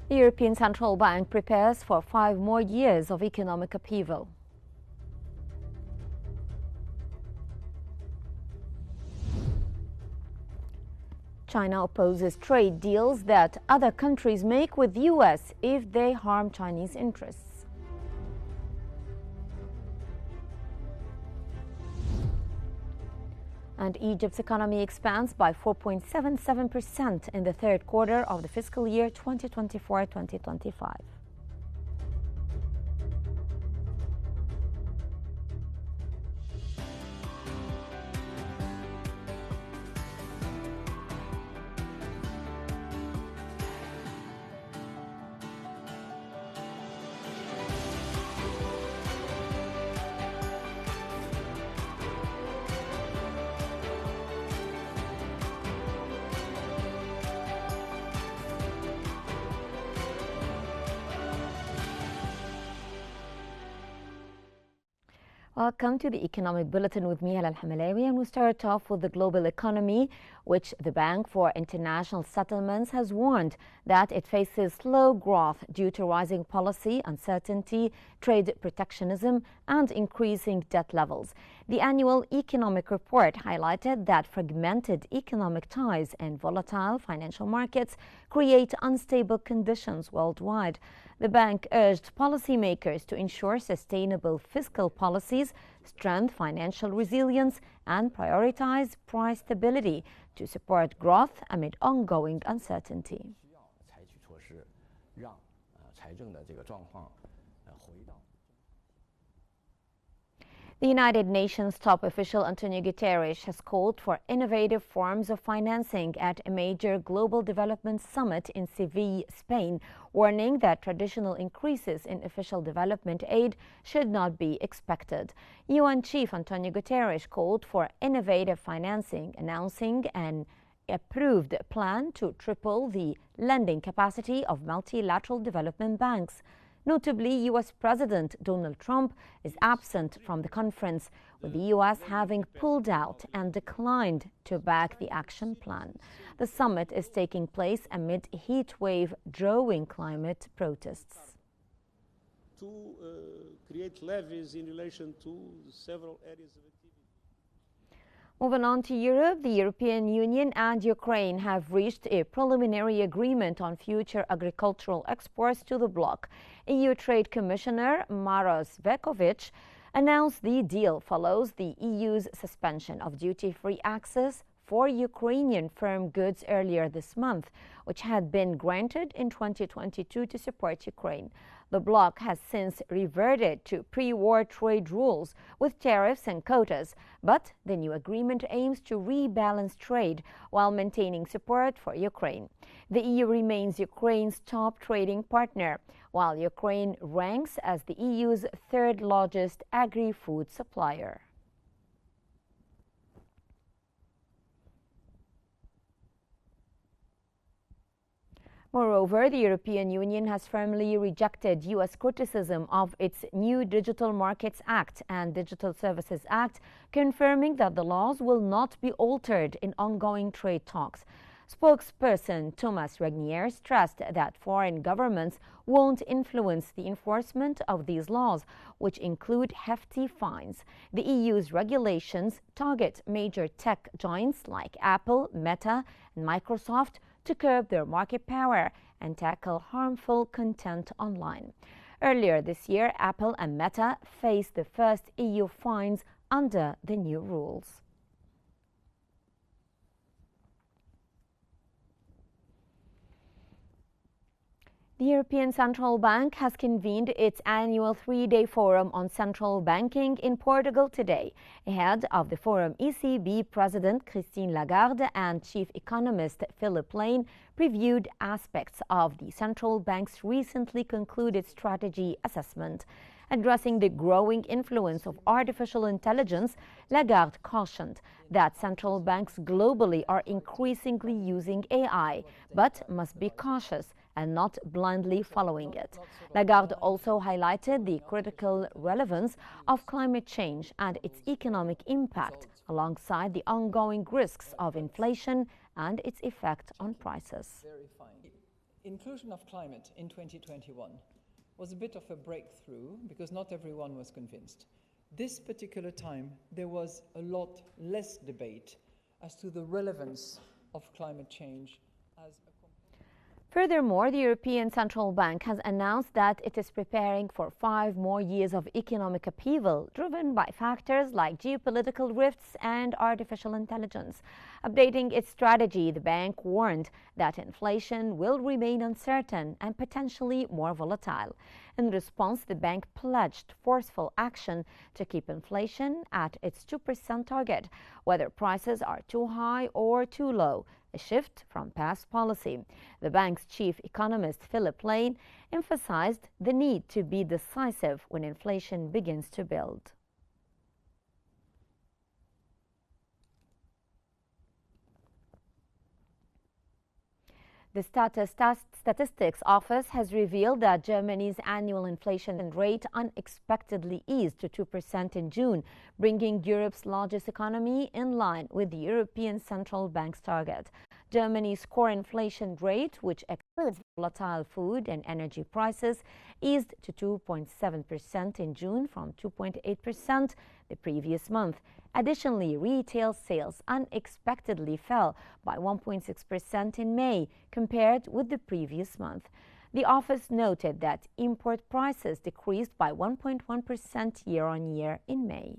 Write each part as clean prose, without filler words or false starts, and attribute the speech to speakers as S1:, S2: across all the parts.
S1: The European Central Bank prepares for 5 more years of economic upheaval. China opposes trade deals that other countries make with the US if they harm Chinese interests. And Egypt's economy expands by 4.77% in the third quarter of the fiscal year 2024-2025. Welcome to the Economic Bulletin with me, Hala Al-Hamalawi, and we start off with the global economy, which the Bank for International Settlements has warned that it faces slow growth due to rising policy uncertainty, trade protectionism, and increasing debt levels. The annual economic report highlighted that fragmented economic ties and volatile financial markets create unstable conditions worldwide. The bank urged policymakers to ensure sustainable fiscal policies, strengthen financial resilience, and prioritize price stability to support growth amid ongoing uncertainty. The United Nations top official Antonio Guterres has called for innovative forms of financing at a major global development summit in Seville, Spain, warning that traditional increases in official development aid should not be expected. UN Chief Antonio Guterres called for innovative financing, announcing an approved plan to triple the lending capacity of multilateral development banks. Notably, U.S. President Donald Trump is absent from the conference, with the U.S. having pulled out and declined to back the action plan. The summit is taking place amid heat wave drawing climate protests.
S2: To create levies in relation to several areas of activity.
S1: Moving on to Europe, the European Union and Ukraine have reached a preliminary agreement on future agricultural exports to the bloc. EU Trade Commissioner Maros Vekovic announced the deal follows the EU's suspension of duty-free access for Ukrainian farm goods earlier this month, which had been granted in 2022 to support Ukraine. The bloc has since reverted to pre-war trade rules with tariffs and quotas, but the new agreement aims to rebalance trade while maintaining support for Ukraine. The EU remains Ukraine's top trading partner, while Ukraine ranks as the EU's third largest agri-food supplier. Moreover, the European Union has firmly rejected U.S. criticism of its new Digital Markets Act and Digital Services Act, confirming that the laws will not be altered in ongoing trade talks. Spokesperson Thomas Regnier stressed that foreign governments won't influence the enforcement of these laws, which include hefty fines. The EU's regulations target major tech giants like Apple, Meta, and Microsoft to curb their market power and tackle harmful content online. Earlier this year, Apple and Meta faced the first EU fines under the new rules. The European Central Bank has convened its annual three-day forum on central banking in Portugal today. Ahead of the forum, ECB President Christine Lagarde and Chief Economist Philip Lane previewed aspects of the central bank's recently concluded strategy assessment. Addressing the growing influence of artificial intelligence, Lagarde cautioned that central banks globally are increasingly using AI, but must be cautious and not blindly following it. Lagarde also highlighted the critical relevance of climate change and its economic impact, alongside the ongoing risks of inflation and its effect on prices.
S3: inclusion of climate in 2021 was a bit of a breakthrough because not everyone was convinced. This particular time, there was a lot less debate as to the relevance of climate change as a
S1: Furthermore, the European Central Bank has announced that it is preparing for 5 more years of economic upheaval, driven by factors like geopolitical rifts and artificial intelligence. Updating its strategy, the bank warned that inflation will remain uncertain and potentially more volatile. In response, the bank pledged forceful action to keep inflation at its 2% target, whether prices are too high or too low, a shift from past policy. The bank's chief economist, Philip Lane, emphasized the need to be decisive when inflation begins to build. The Statistics Office has revealed that Germany's annual inflation rate unexpectedly eased to 2% in June, bringing Europe's largest economy in line with the European Central Bank's target. Germany's core inflation rate, which excludes volatile food and energy prices, eased to 2.7% in June from 2.8% the previous month. Additionally, retail sales unexpectedly fell by 1.6% in May compared with the previous month. The office noted that import prices decreased by 1.1% year-on-year in May.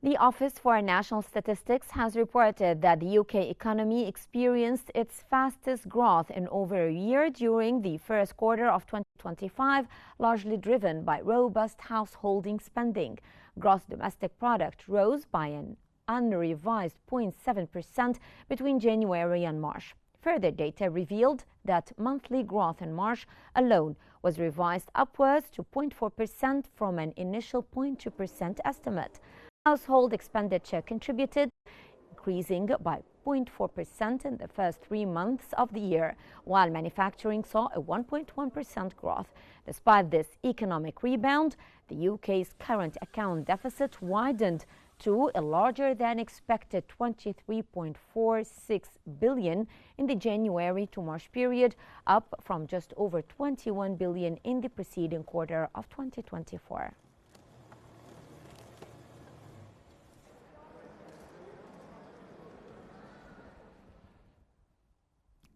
S1: The Office for National Statistics has reported that the UK economy experienced its fastest growth in over a year during the first quarter of 2025, largely driven by robust householding spending. Gross domestic product rose by an unrevised 0.7% between January and March. Further data revealed that monthly growth in March alone was revised upwards to 0.4% from an initial 0.2% estimate. Household expenditure contributed, increasing by 0.4% in the first 3 months of the year, while manufacturing saw a 1.1% growth. Despite this economic rebound, the UK's current account deficit widened to a larger than expected 23.46 billion in the January to March period, up from just over 21 billion in the preceding quarter of 2024.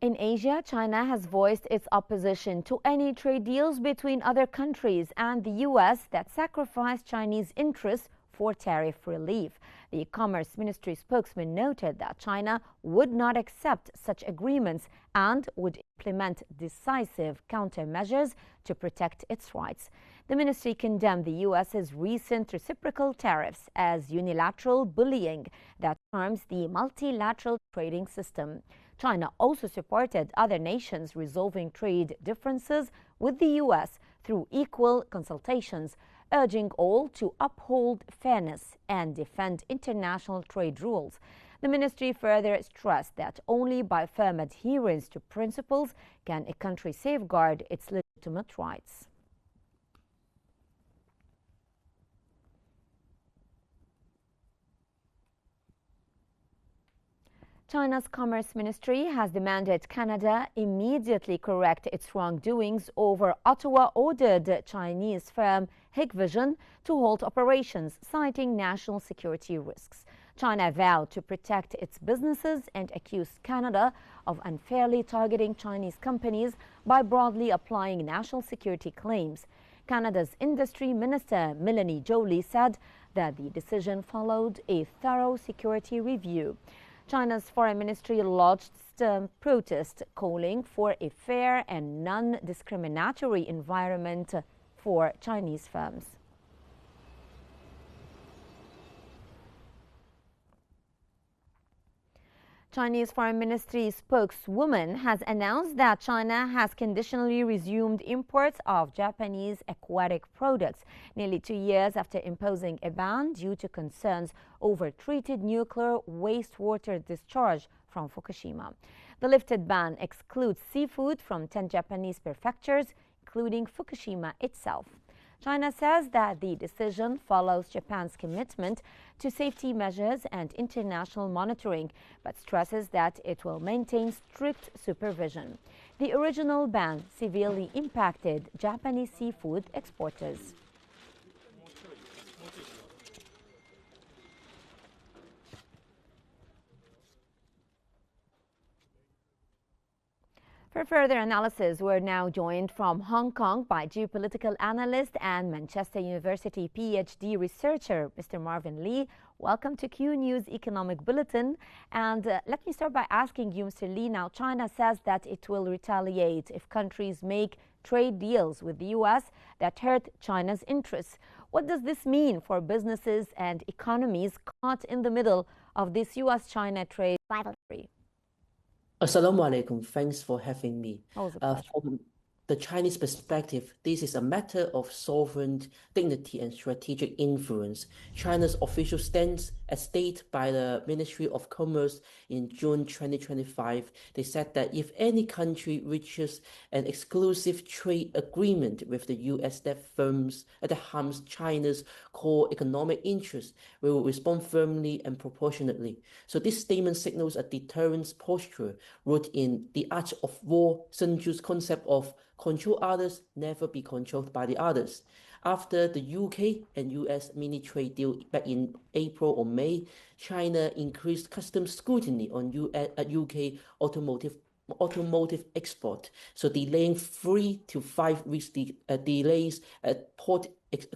S1: In Asia, China has voiced its opposition to any trade deals between other countries and the U.S. that sacrifice Chinese interests for tariff relief. The Commerce Ministry spokesman noted that China would not accept such agreements and would implement decisive countermeasures to protect its rights. The ministry condemned the U.S.'s recent reciprocal tariffs as unilateral bullying that harms the multilateral trading system. China also supported other nations resolving trade differences with the U.S. through equal consultations, urging all to uphold fairness and defend international trade rules. The ministry further stressed that only by firm adherence to principles can a country safeguard its legitimate rights. China's Commerce Ministry has demanded Canada immediately correct its wrongdoings over Ottawa-ordered Chinese firm Hikvision to halt operations, citing national security risks. China vowed to protect its businesses and accused Canada of unfairly targeting Chinese companies by broadly applying national security claims. Canada's Industry Minister Melanie Joly said that the decision followed a thorough security review. China's Foreign Ministry lodged a protest calling for a fair and non-discriminatory environment for Chinese firms. Chinese Foreign Ministry spokeswoman has announced that China has conditionally resumed imports of Japanese aquatic products nearly 2 years after imposing a ban due to concerns over treated nuclear wastewater discharge from Fukushima. The lifted ban excludes seafood from 10 Japanese prefectures, including Fukushima itself. China says that the decision follows Japan's commitment to safety measures and international monitoring, but stresses that it will maintain strict supervision. The original ban severely impacted Japanese seafood exporters. For further analysis, we're now joined from Hong Kong by geopolitical analyst and Manchester University PhD researcher, Mr. Marvin Lee. Welcome to Qnews Economic Bulletin. And let me start by asking you, Mr. Lee, now China says that it will retaliate if countries make trade deals with the U.S. that hurt China's interests. What does this mean for businesses and economies caught in the middle of this U.S.-China trade rivalry?
S4: Assalamu alaikum. Thanks for having me.
S1: Always a pleasure.
S4: From the Chinese perspective, this is a matter of sovereign dignity and strategic influence. China's official stance, as stated by the Ministry of Commerce in June 2025, they said that if any country reaches an exclusive trade agreement with the U.S. that harms China's core economic interests, we will respond firmly and proportionately. So this statement signals a deterrence posture rooted in the Art of War, Sun Tzu's concept of control others, never be controlled by the others. After the UK and US mini trade deal back in April or May, China increased customs scrutiny on UK automotive export, so delaying 3 to 5 weeks delays at port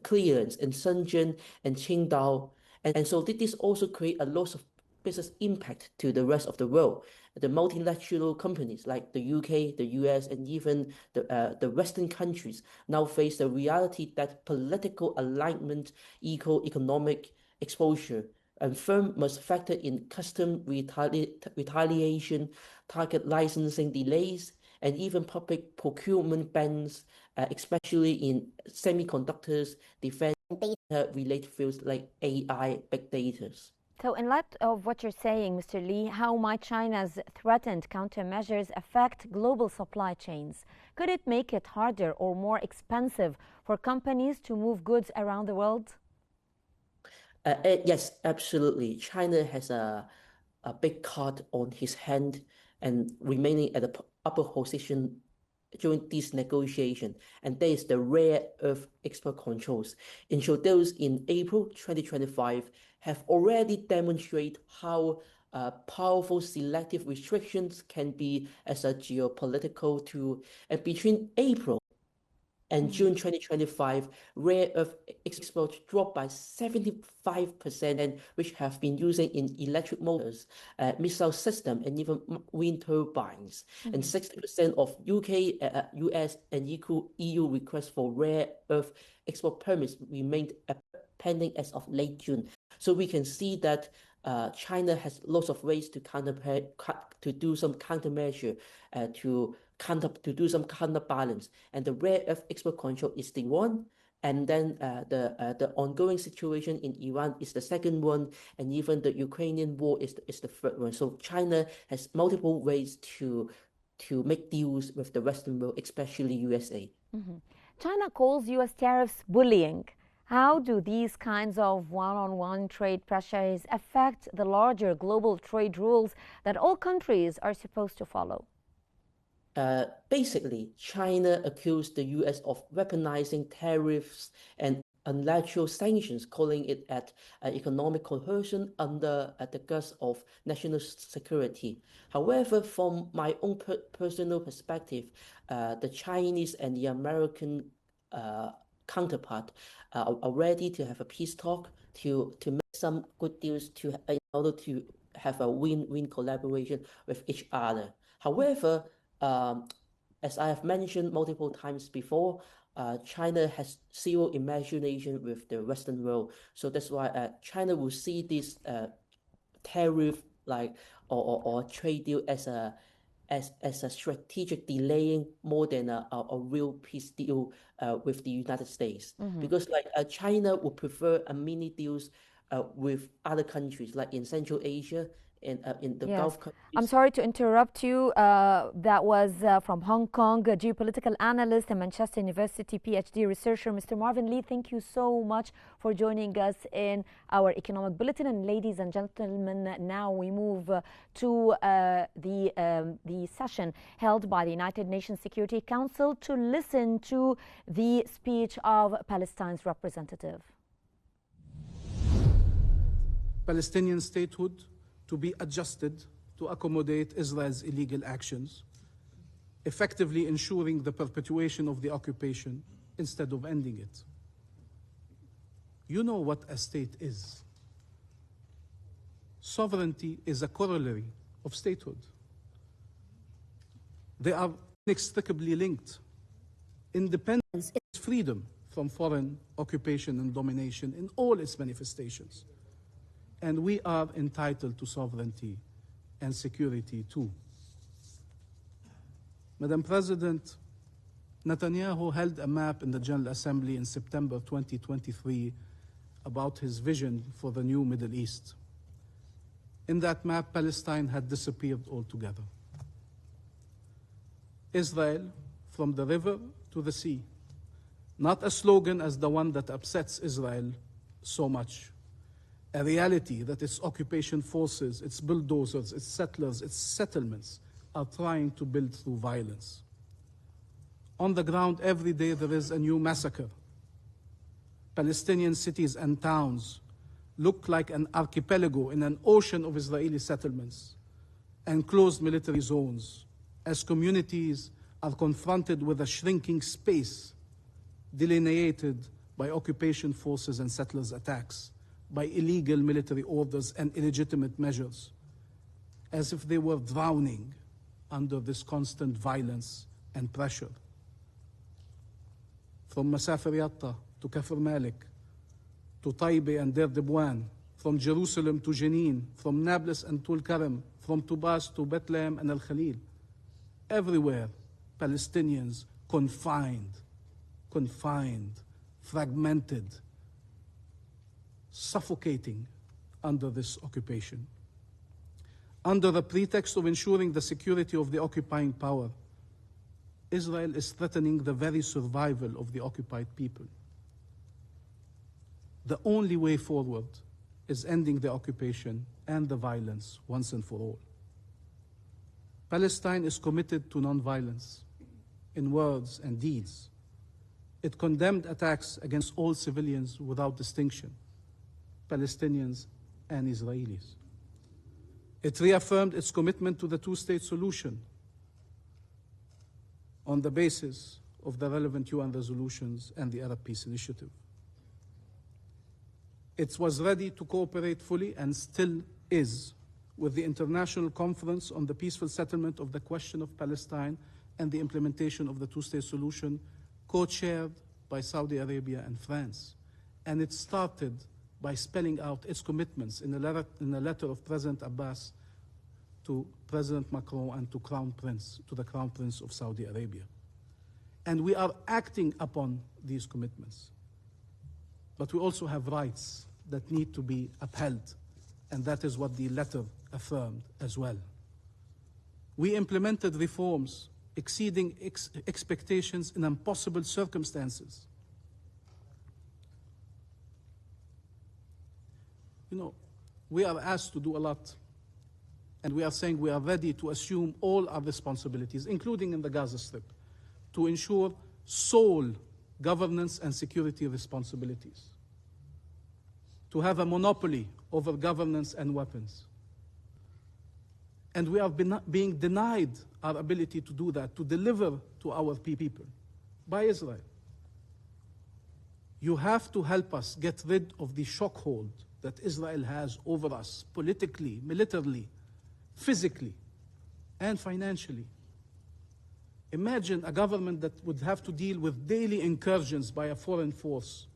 S4: clearance in Shenzhen and Qingdao. And so did this also create a loss of business impact to the rest of the world? The multinational companies like the UK, the US, and even the Western countries now face the reality that political alignment equal economic exposure, and firms must factor in custom retaliation, target licensing delays, and even public procurement bans, especially in semiconductors, defense, and data-related fields like AI, big data.
S1: So in light of what you're saying, Mr. Lee, how might China's threatened countermeasures affect global supply chains? Could it make it harder or more expensive for companies to move goods around the world?
S4: Yes, absolutely. China has a big card on his hand and remaining at the upper position during this negotiation, and that is the rare earth export controls introduced in April 2025 have already demonstrated how powerful selective restrictions can be as a geopolitical tool. And between April and June 2025, rare earth exports dropped by 75%, which have been using in electric motors, missile system, and even wind turbines. And 60% of UK, US, and EU requests for rare earth export permits remained pending as of late June. So we can see that China has lots of ways to do some countermeasure, to do some counterbalance, and the rare earth export control is the one, and then the ongoing situation in Iran is the second one, and even the Ukrainian war is the third one. So China has multiple ways to make deals with the Western world, especially USA.
S1: China calls U.S. tariffs bullying. How do these kinds of one-on-one trade pressures affect the larger global trade rules that all countries are supposed to follow?
S4: Basically, China accused the US of weaponizing tariffs and unilateral sanctions, calling it economic coercion under the guise of national security. However, from my own personal perspective, the Chinese and the American counterpart are ready to have a peace talk, to make some good deals, in order to have a win-win collaboration with each other. However, as I have mentioned multiple times before, China has zero imagination with the Western world. So that's why China will see this tariff or trade deal as a strategic delaying more than a real peace deal with the United States. Because China would prefer a mini deals with other countries like in Central Asia in the
S1: Yes.
S4: Gulf countries.
S1: I'm sorry to interrupt you. That was from Hong Kong, a geopolitical analyst and Manchester University PhD researcher, Mr. Marvin Lee. Thank you so much for joining us in our economic bulletin. And ladies and gentlemen, now we move to the session held by the United Nations Security Council to listen to the speech of Palestine's representative.
S5: Palestinian statehood to be adjusted to accommodate Israel's illegal actions, effectively ensuring the perpetuation of the occupation instead of ending it. You know what a state is. Sovereignty is a corollary of statehood. They are inextricably linked. Independence is freedom from foreign occupation and domination in all its manifestations. And we are entitled to sovereignty and security too. Madam President, Netanyahu held a map in the General Assembly in September 2023 about his vision for the new Middle East. In that map, Palestine had disappeared altogether. Israel, from the river to the sea, not a slogan as the one that upsets Israel so much. A reality that its occupation forces, its bulldozers, its settlers, its settlements are trying to build through violence. On the ground, every day there is a new massacre. Palestinian cities and towns look like an archipelago in an ocean of Israeli settlements, enclosed military zones, as communities are confronted with a shrinking space delineated by occupation forces and settlers' attacks, by illegal military orders and illegitimate measures, as if they were drowning under this constant violence and pressure. From Masafer Yatta to Kafr Malik, to Taibe and Der Dibwan, from Jerusalem to Jenin, from Nablus and Tul Karam, from Tubas to Bethlehem and Al Khalil, everywhere Palestinians confined, fragmented, suffocating under this occupation. Under the pretext of ensuring the security of the occupying power, Israel is threatening the very survival of the occupied people. The only way forward is ending the occupation and the violence once and for all. Palestine is committed to non-violence in words and deeds. It condemned attacks against all civilians without distinction, Palestinians and Israelis. It reaffirmed its commitment to the two-state solution on the basis of the relevant UN resolutions and the Arab Peace Initiative. It was ready to cooperate fully and still is with the International Conference on the Peaceful Settlement of the Question of Palestine and the implementation of the two-state solution, co-chaired by Saudi Arabia and France. And it started by spelling out its commitments in a letter of President Abbas to President Macron and to the Crown Prince of Saudi Arabia. And we are acting upon these commitments. But we also have rights that need to be upheld, and that is what the letter affirmed as well. We implemented reforms exceeding expectations in impossible circumstances. You know, we are asked to do a lot, and we are saying we are ready to assume all our responsibilities, including in the Gaza Strip, to ensure sole governance and security responsibilities, to have a monopoly over governance and weapons. And we are being denied our ability to do that, to deliver to our people by Israel. You have to help us get rid of the shockhold that Israel has over us, politically, militarily, physically, and financially. Imagine a government that would have to deal with daily incursions by a foreign force,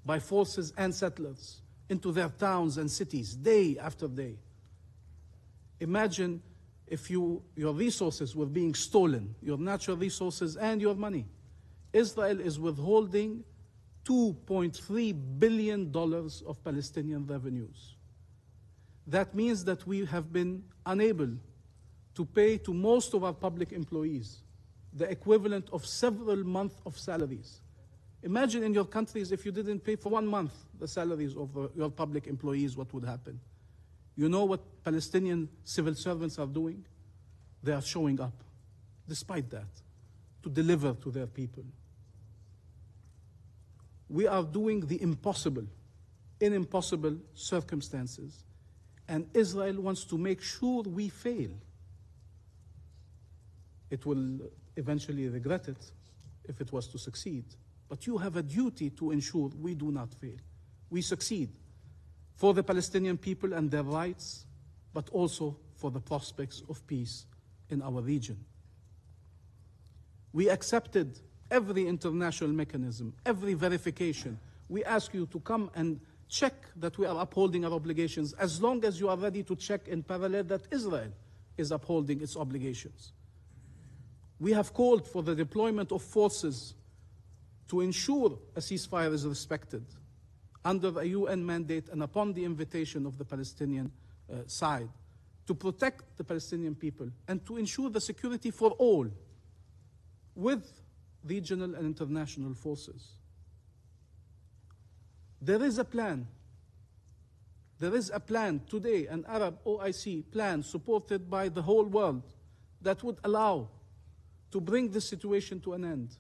S5: by forces and settlers, into their towns and cities, day after day. Imagine if your resources were being stolen, your natural resources and your money. Israel is withholding $2.3 billion of Palestinian revenues. That means that we have been unable to pay to most of our public employees the equivalent of several months of salaries. Imagine in your countries if you didn't pay for 1 month the salaries of your public employees, what would happen? You know what Palestinian civil servants are doing? They are showing up, despite that, to deliver to their people. We are doing the impossible in impossible circumstances, and Israel wants to make sure we fail. It will eventually regret it if it was to succeed. But you have a duty to ensure we do not fail. We succeed for the Palestinian people and their rights, but also for the prospects of peace in our region. We accepted every international mechanism, every verification. We ask you to come and check that we are upholding our obligations, as long as you are ready to check in parallel that Israel is upholding its obligations. We have called for the deployment of forces to ensure a ceasefire is respected under a UN mandate and upon the invitation of the Palestinian side, to protect the Palestinian people and to ensure the security for all with regional and international forces. There is a plan. There is a plan today, an Arab OIC plan supported by the whole world, that would allow to bring this situation to an end,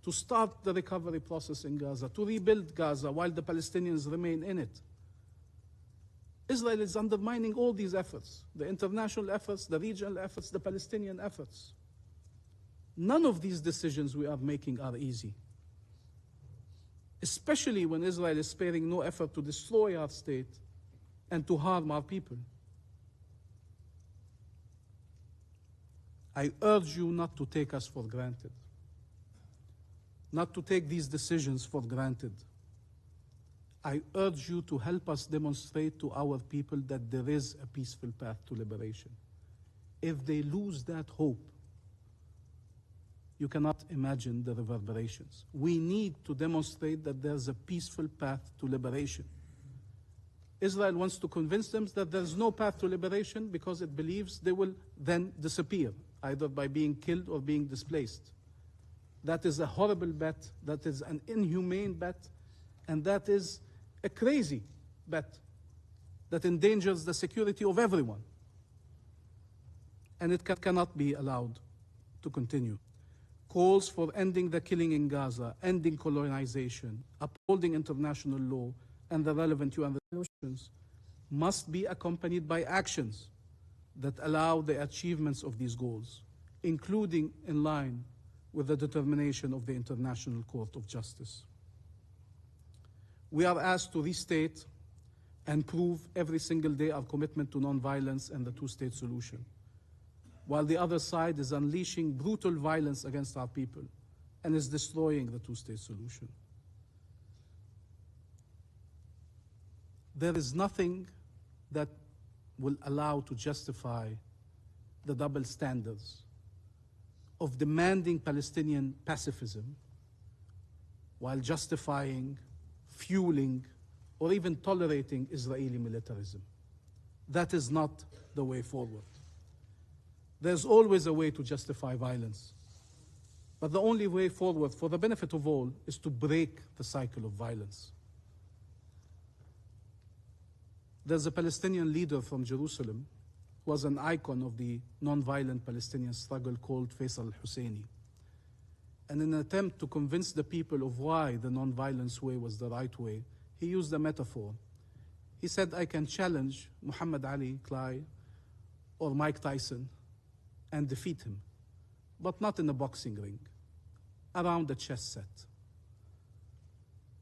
S5: to start the recovery process in Gaza, to rebuild Gaza while the Palestinians remain in it. Israel is undermining all these efforts, the international efforts, the regional efforts, the Palestinian efforts. None of these decisions we are making are easy, especially when Israel is sparing no effort to destroy our state and to harm our people. I urge you not to take us for granted, not to take these decisions for granted. I urge you to help us demonstrate to our people that there is a peaceful path to liberation. If they lose that hope, you cannot imagine the reverberations. We need to demonstrate that there's a peaceful path to liberation. Israel wants to convince them that there's no path to liberation because it believes they will then disappear, either by being killed or being displaced. That is a horrible bet, that is an inhumane bet, and that is a crazy bet that endangers the security of everyone. And it cannot be allowed to continue. Calls for ending the killing in Gaza, ending colonization, upholding international law and the relevant UN resolutions must be accompanied by actions that allow the achievements of these goals, including in line with the determination of the International Court of Justice. We are asked to restate and prove every single day our commitment to nonviolence and the two-state solution, while the other side is unleashing brutal violence against our people and is destroying the two-state solution. There is nothing that will allow to justify the double standards of demanding Palestinian pacifism while justifying, fueling, or even tolerating Israeli militarism. That is not the way forward. There's always a way to justify violence. But the only way forward for the benefit of all is to break the cycle of violence. There's a Palestinian leader from Jerusalem who was an icon of the non-violent Palestinian struggle called Faisal al-Husseini. And in an attempt to convince the people of why the non-violence way was the right way, he used a metaphor. He said, I can challenge Muhammad Ali Clay or Mike Tyson and defeat him, but not in a boxing ring, around a chess set.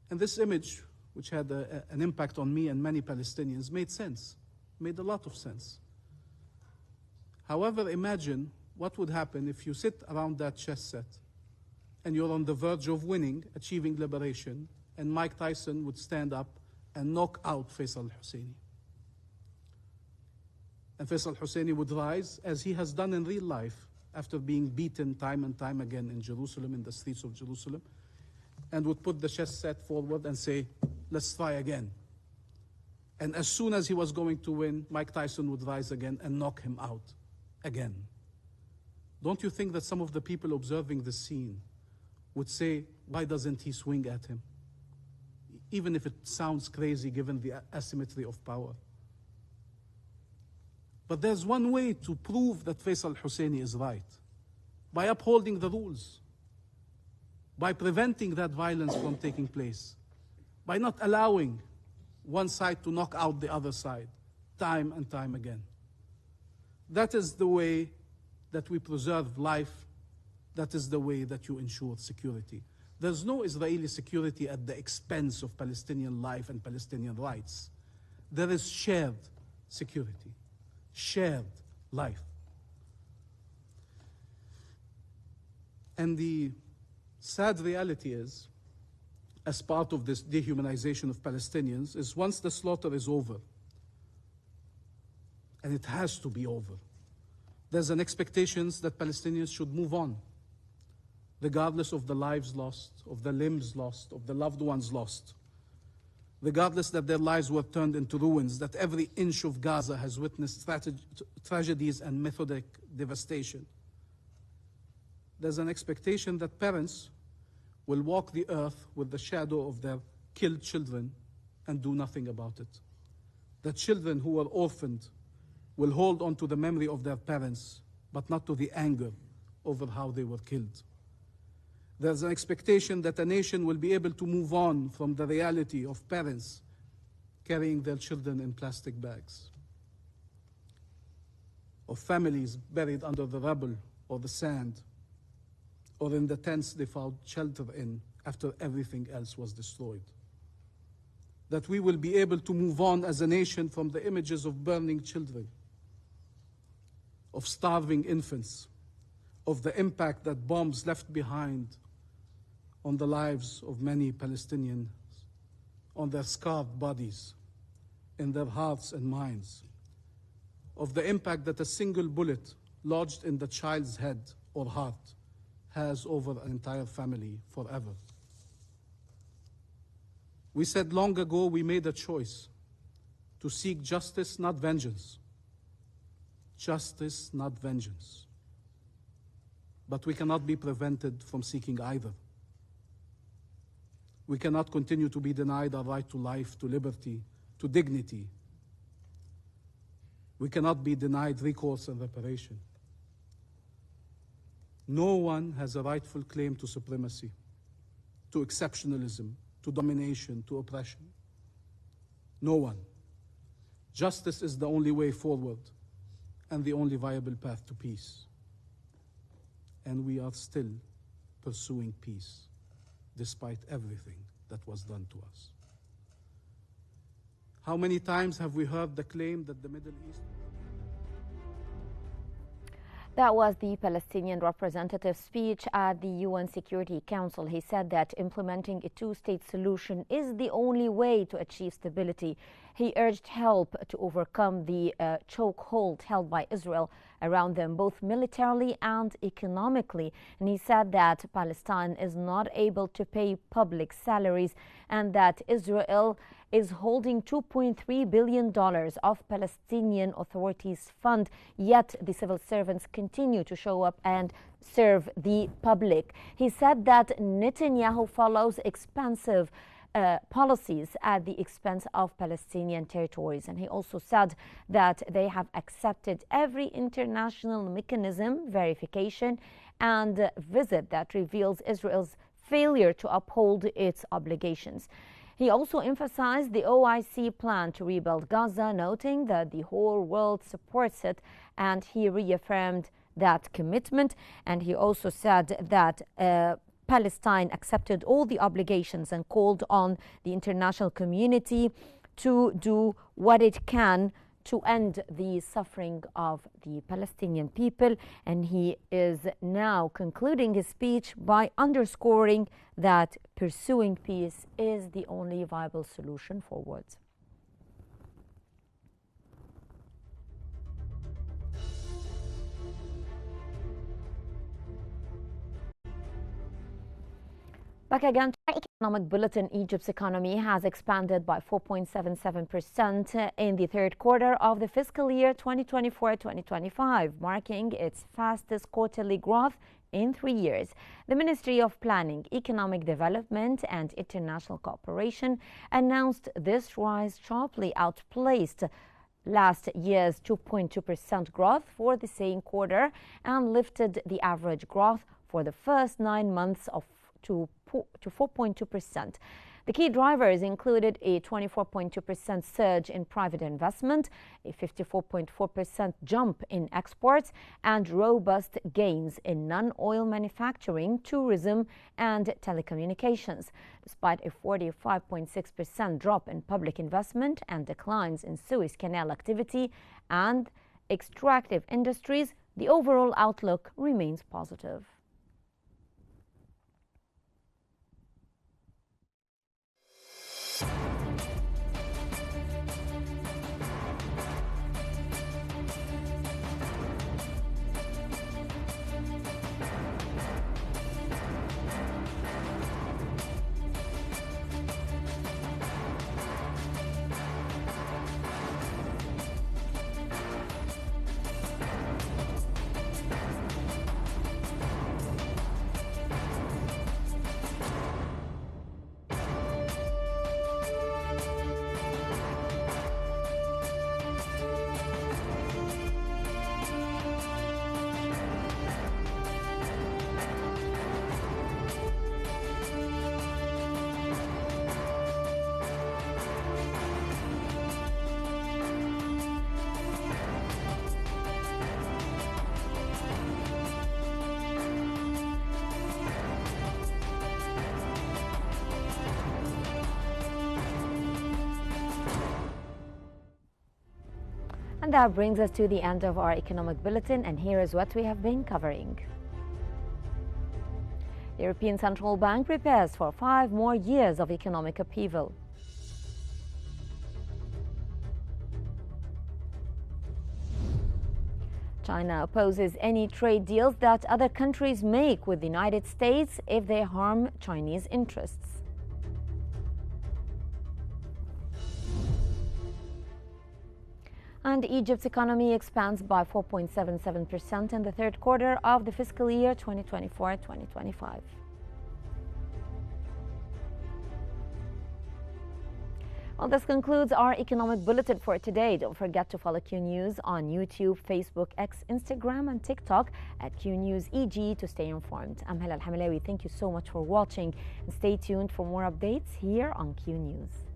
S5: And this image, which had an impact on me and many Palestinians, made sense, made a lot of sense. However, imagine what would happen if you sit around that chess set and you're on the verge of winning, achieving liberation, and Mike Tyson would stand up and knock out Faisal al-Husseini. And Faisal al-Husseini would rise, as he has done in real life, after being beaten time and time again in Jerusalem, in the streets of Jerusalem, and would put the chess set forward and say, let's try again. And as soon as he was going to win, Mike Tyson would rise again and knock him out again. Don't you think that some of the people observing the scene would say, why doesn't he swing at him? Even if it sounds crazy given the asymmetry of power. But there's one way to prove that Faisal Husseini is right: by upholding the rules, by preventing that violence from taking place, by not allowing one side to knock out the other side time and time again. That is the way that we preserve life. That is the way that you ensure security. There's no Israeli security at the expense of Palestinian life and Palestinian rights. There is shared security, shared life. And the sad reality is, as part of this dehumanization of Palestinians, is once the slaughter is over, and it has to be over, there's an expectation that Palestinians should move on, regardless of the lives lost, of the limbs lost, of the loved ones lost, regardless that their lives were turned into ruins, that every inch of Gaza has witnessed tragedies and methodic devastation. There's an expectation that parents will walk the earth with the shadow of their killed children and do nothing about it. The children who were orphaned will hold on to the memory of their parents, but not to the anger over how they were killed. There's an expectation that a nation will be able to move on from the reality of parents carrying their children in plastic bags, of families buried under the rubble or the sand, or in the tents they found shelter in after everything else was destroyed. That we will be able to move on as a nation from the images of burning children, of starving infants, of the impact that bombs left behind on the lives of many Palestinians, on their scarred bodies, in their hearts and minds, of the impact that a single bullet lodged in the child's head or heart has over an entire family forever. We said long ago we made a choice to seek justice, not vengeance. Justice, not vengeance. But we cannot be prevented from seeking either. We cannot continue to be denied our right to life, to liberty, to dignity. We cannot be denied recourse and reparation. No one has a rightful claim to supremacy, to exceptionalism, to domination, to oppression. No one. Justice is the only way forward and the only viable path to peace. And we are still pursuing peace, despite everything that was done to us. How many times have we heard the claim that the Middle East...
S1: That was the Palestinian representative's speech at the UN Security Council. He said that implementing a two-state solution is the only way to achieve stability. He urged help to overcome the chokehold held by Israel around them, both militarily and economically. And he said that Palestine is not able to pay public salaries and that Israel is holding $2.3 billion of Palestinian authorities' fund, yet the civil servants continue to show up and serve the public. He said that Netanyahu follows expansive policies at the expense of Palestinian territories. And he also said that they have accepted every international mechanism, verification, and visit that reveals Israel's failure to uphold its obligations. He also emphasized the OIC plan to rebuild Gaza, noting that the whole world supports it, and he reaffirmed that commitment. And he also said that Palestine accepted all the obligations and called on the international community to do what it can to end the suffering of the Palestinian people. And he is now concluding his speech by underscoring that pursuing peace is the only viable solution forward. Back again to our economic bulletin. Egypt's economy has expanded by 4.77% in the third quarter of the fiscal year 2024-2025, marking its fastest quarterly growth in 3 years. The Ministry of Planning, Economic Development and International Cooperation announced this rise sharply outpaced last year's 2.2% growth for the same quarter and lifted the average growth for the first 9 months to 4.2%. The key drivers included a 24.2% surge in private investment, a 54.4% jump in exports, and robust gains in non-oil manufacturing, tourism, and telecommunications. Despite a 45.6% drop in public investment and declines in Suez Canal activity and extractive industries, the overall outlook remains positive. And that brings us to the end of our economic bulletin, and here is what we have been covering. The European Central Bank prepares for 5 more years of economic upheaval. China opposes any trade deals that other countries make with the United States if they harm Chinese interests. And Egypt's economy expands by 4.77% in the third quarter of the fiscal year 2024-2025. Well, this concludes our economic bulletin for today. Don't forget to follow Qnews on YouTube, Facebook, X, Instagram, and TikTok at Qnews EG to stay informed. I'm Hala Al-Hamalawi. Thank you so much for watching, and stay tuned for more updates here on Qnews.